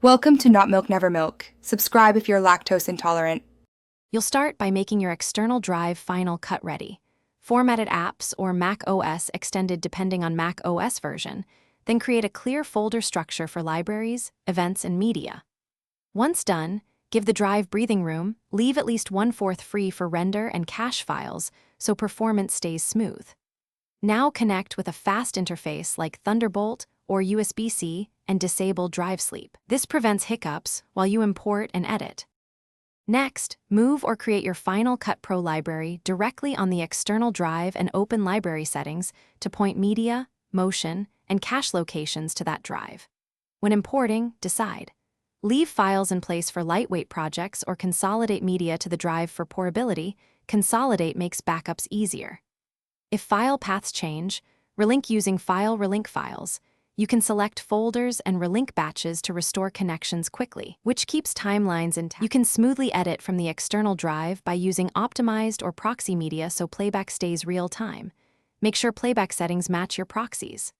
Welcome to Not Milk Never Milk. Subscribe if you're lactose intolerant. You'll start by making your external drive Final Cut ready. Formatted apps or Mac OS extended depending on Mac OS version, then create a clear folder structure for libraries, events, and media. Once done, give the drive breathing room, leave at least 1/4 free for render and cache files so performance stays smooth. Now connect with a fast interface like Thunderbolt or USB-C and disable drive sleep. This prevents hiccups while you import and edit. Next, move or create your Final Cut Pro library directly on the external drive and open library settings to point media, motion, and cache locations to that drive. When importing, decide. Leave files in place for lightweight projects or consolidate media to the drive for portability. Consolidate makes backups easier. If file paths change, relink using File Relink Files. You can select folders and relink batches to restore connections quickly, which keeps timelines intact. You can smoothly edit from the external drive by using optimized or proxy media so playback stays real-time. Make sure playback settings match your proxies.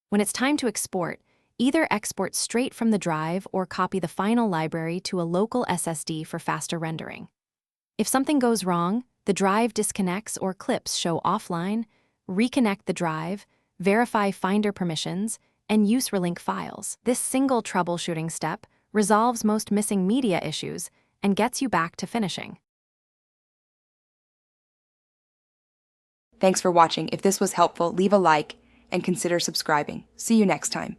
When it's time to export, either export straight from the drive or copy the final library to a local SSD for faster rendering. If something goes wrong, the drive disconnects or clips show offline, reconnect the drive, verify Finder permissions, and use relink files. This single troubleshooting step resolves most missing media issues and gets you back to finishing. Thanks for watching. If this was helpful, leave a like and consider subscribing. See you next time.